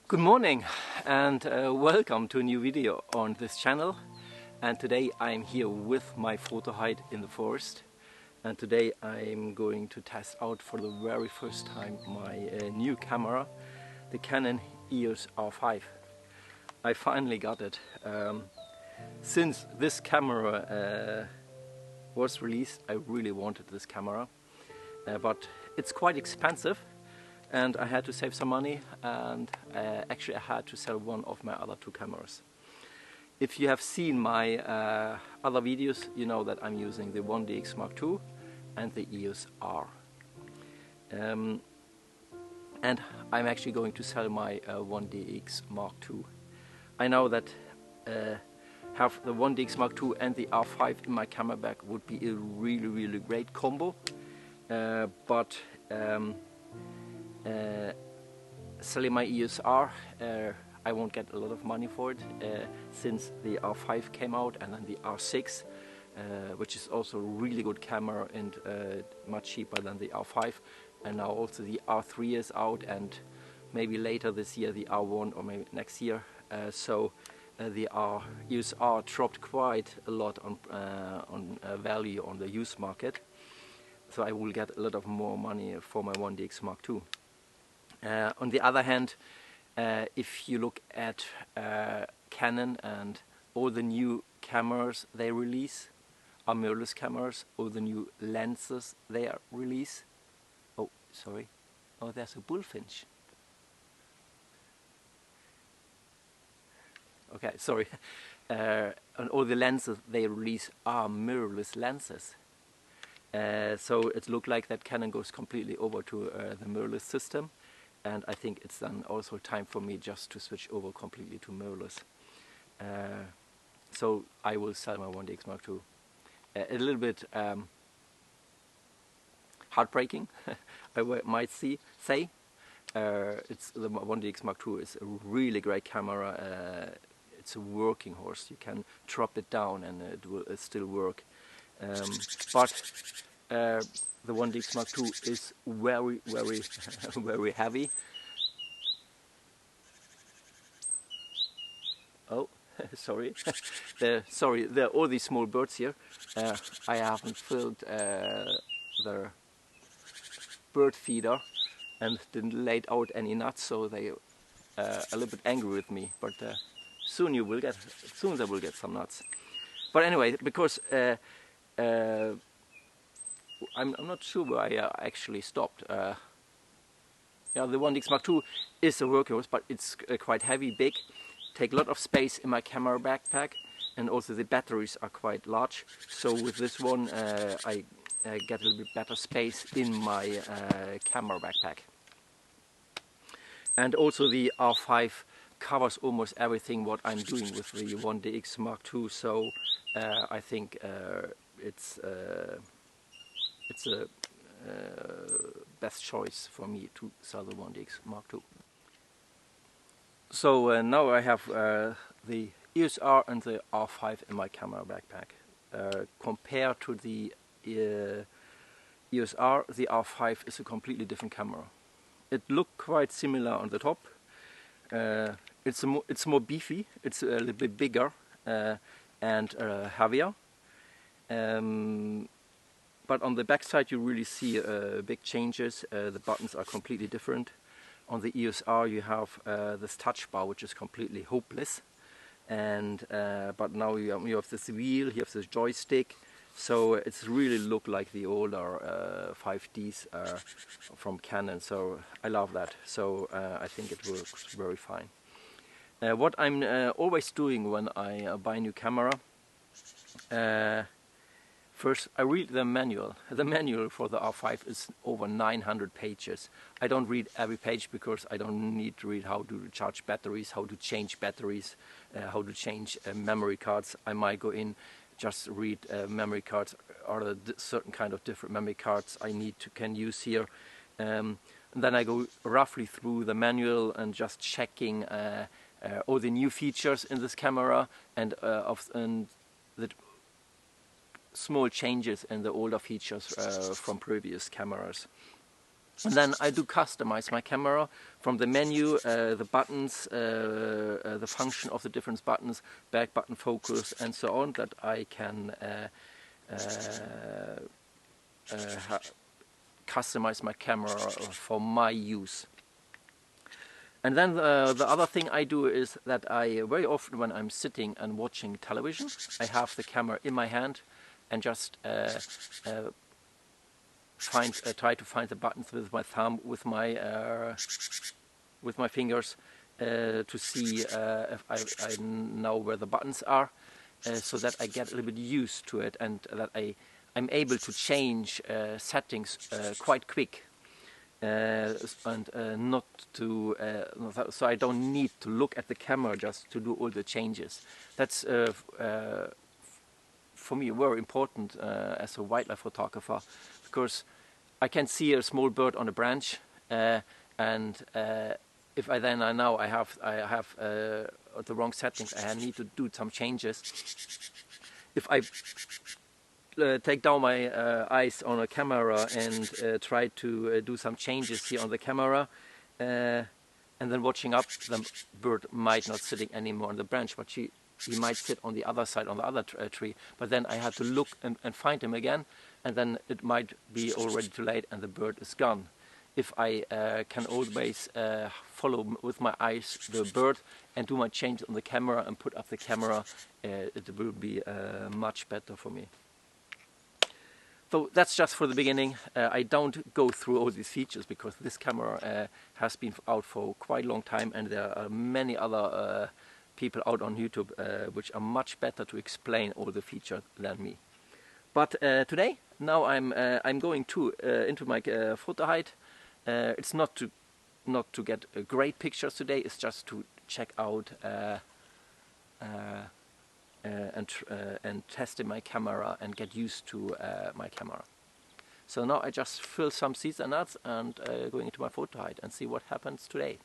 Good morning and welcome to a new video on this channel. And today I'm here with my photo hide in the forest, and today I'm going to test out for the very first time my new camera, the Canon EOS R5. I finally got it. Since this camera was released, I really wanted this camera, but it's quite expensive. And I had to save some money, and actually I had to sell one of my other two cameras. If you have seen my other videos, you know that I'm using the 1DX Mark II and the EOS R. And I'm actually going to sell my 1DX Mark II. I know that have the 1DX Mark II and the R5 in my camera bag would be a really great combo, but selling my EOS R, I won't get a lot of money for it, since the R5 came out, and then the R6, which is also a really good camera and much cheaper than the R5, and now also the R3 is out, and maybe later this year the R1 or maybe next year. So the EOS R dropped quite a lot on value on the used market, so I will get a lot of more money for my 1DX Mark II. On the other hand, if you look at Canon and all the new cameras they release are mirrorless cameras, all the new lenses they release. Oh, sorry. Oh, there's a bullfinch. Okay, sorry. And all the lenses they release are mirrorless lenses. So it looked like that Canon goes completely over to the mirrorless system. And I think it's then also time for me just to switch over completely to mirrorless. So I will sell my 1DX Mark II. A little bit heartbreaking, I might say. It's the 1DX Mark II is a really great camera. It's a working horse. You can drop it down and it will still work. But the 1DX Mark II is very heavy. Oh, sorry. There are all these small birds here. I haven't filled the bird feeder and didn't lay out any nuts, so they are a little bit angry with me. But soon they will get some nuts. But anyway, because I'm not sure where I actually stopped. Yeah, the 1DX Mark II is a workhorse, but it's quite heavy, big, take a lot of space in my camera backpack, and also the batteries are quite large. So with this one, I get a little bit better space in my camera backpack. And also the R5 covers almost everything what I'm doing with the 1DX Mark II. So I think it's a best choice for me to sell the 1DX Mark II. So now I have the EOS R and the R5 in my camera backpack. Compared to the EOS R, the R5 is a completely different camera. It looked quite similar on the top. It's more beefy, it's a little bit bigger and heavier. But on the back side you really see big changes. The buttons are completely different. On the EOS R you have this touch bar, which is completely hopeless. And but now you have this wheel, you have this joystick. So it's really look like the older 5Ds from Canon. So I love that. So I think it works very fine. What I'm always doing when I buy a new camera, first, I read the manual. The manual for the R5 is over 900 pages. I don't read every page because I don't need to read how to charge batteries, how to change batteries, how to change memory cards. I might go in, just read memory cards or a certain kind of different memory cards I can use here. And then I go roughly through the manual and just checking all the new features in this camera and the small changes in the older features from previous cameras. And then I do customize my camera from the menu, the buttons, the function of the different buttons, back button, focus, and so on, that I can customize my camera for my use. And then the other thing I do is that I very often, when I'm sitting and watching television, I have the camera in my hand and just try to find the buttons with my thumb, with my fingers, to see if I know where the buttons are, so that I get a little bit used to it, and that I'm able to change settings quite quick, and not to so I don't need to look at the camera just to do all the changes. That's for me very important as a wildlife photographer, because I can see a small bird on a branch, and if I then know I have the wrong settings, I need to do some changes. If I take down my eyes on a camera and try to do some changes here on the camera, and then watching up, the bird might not sitting anymore on the branch, but he might sit on the other side, on the other tree. But then I have to look and find him again, and then it might be already too late and the bird is gone. If I can always follow with my eyes the bird and do my changes on the camera and put up the camera, it will be much better for me. So that's just for the beginning. I don't go through all these features because this camera has been out for quite a long time, and there are many other people out on YouTube which are much better to explain all the features than me. But today, now I'm going into my photo hide. It's not to get great pictures today. It's just to check out and testing my camera and get used to my camera. So now I just fill some seeds and nuts and going into my photo hide and see what happens today.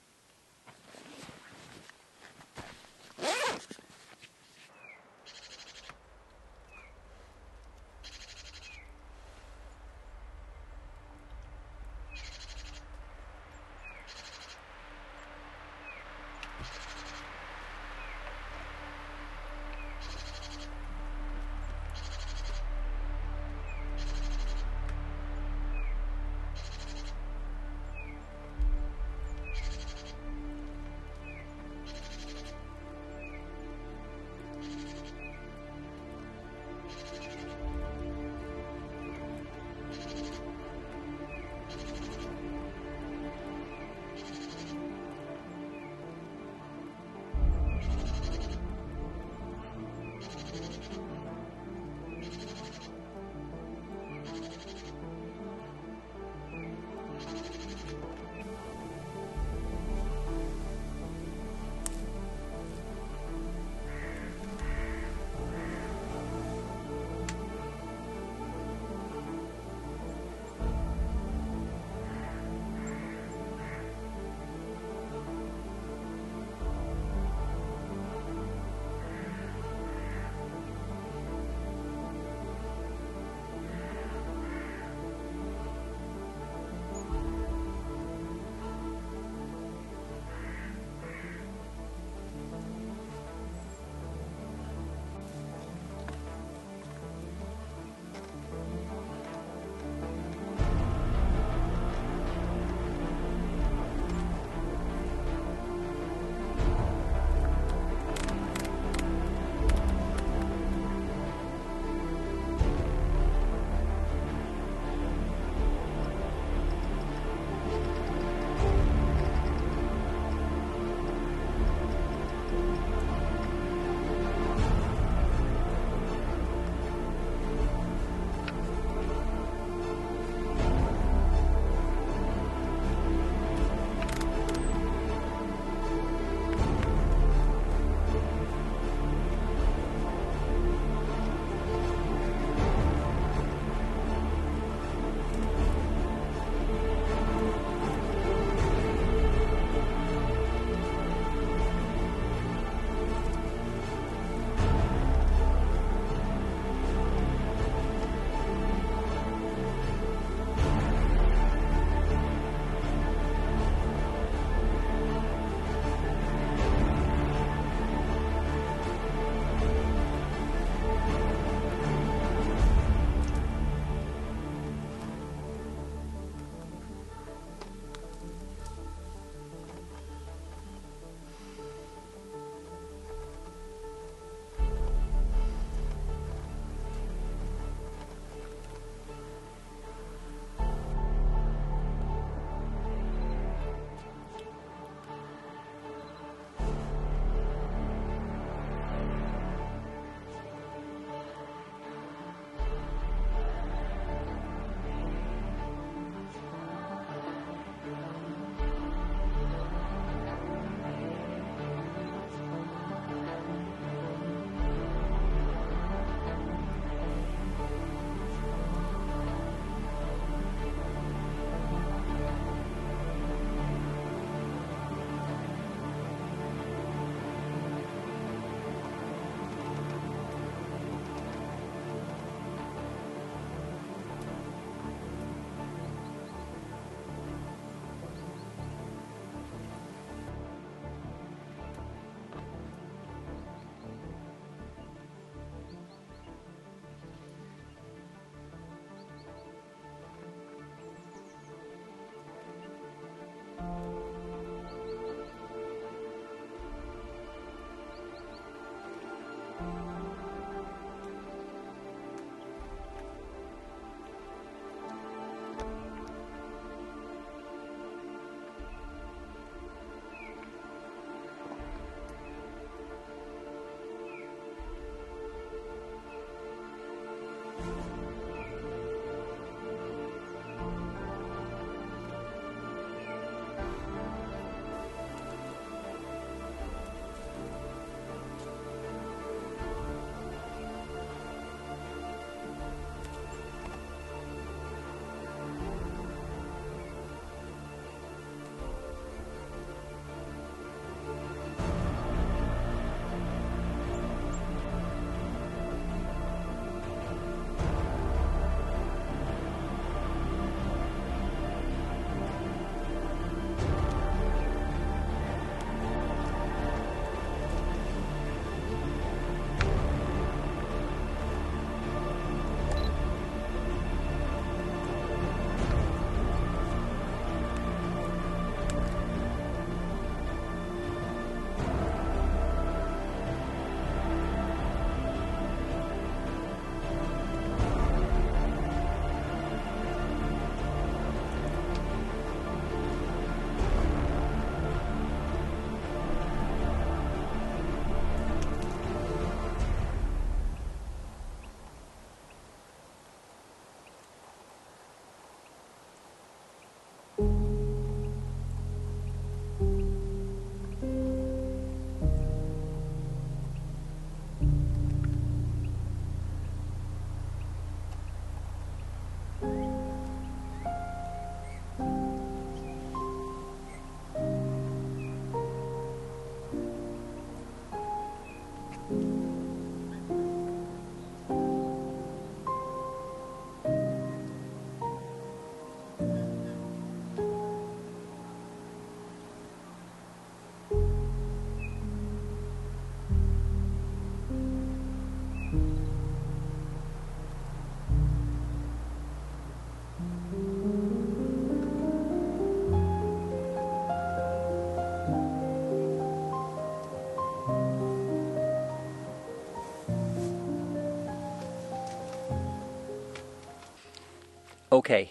Okay,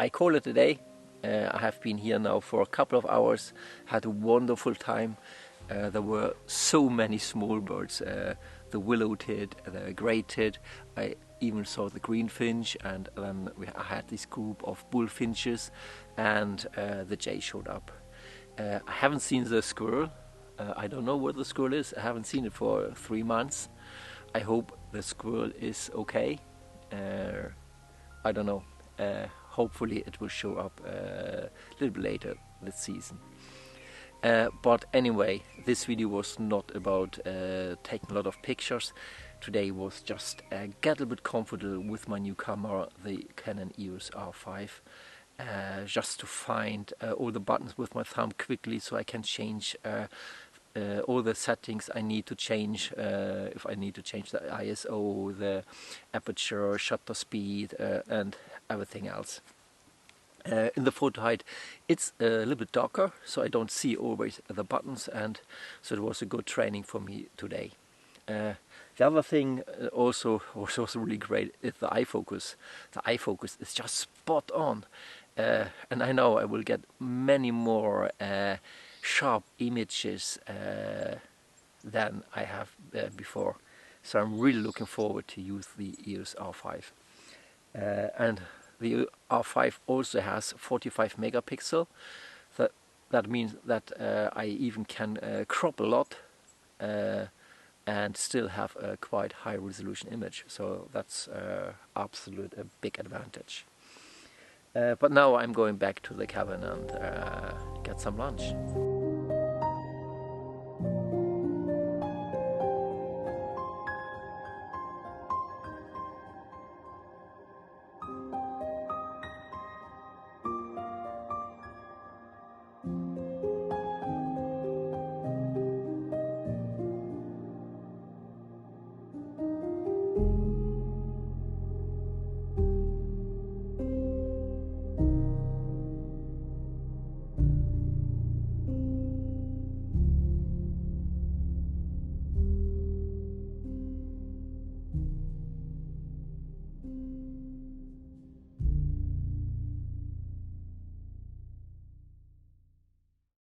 I call it a day. I have been here now for a couple of hours, had a wonderful time. There were so many small birds, the willow-tit, the grey-tit. I even saw the greenfinch, and then I had this group of bullfinches, and the jay showed up. I haven't seen the squirrel. I don't know where the squirrel is. I haven't seen it for 3 months. I hope the squirrel is okay. I don't know. Hopefully it will show up a little bit later this season. But anyway, this video was not about taking a lot of pictures. Today was just get a bit comfortable with my new camera, the Canon EOS R5. Just to find all the buttons with my thumb quickly, so I can change all the settings I need to change. If I need to change the ISO, the aperture, shutter speed, and everything else. In the photo height, it's a little bit darker, so I don't see always the buttons, and so it was a good training for me today. The other thing also was really great is the eye focus. The eye focus is just spot on, and I know I will get many more sharp images than I have before. So I'm really looking forward to use the EOS R5. And the R5 also has 45 megapixel. That means that I even can crop a lot and still have a quite high resolution image. So that's absolute a big advantage. But now I'm going back to the cabin and get some lunch.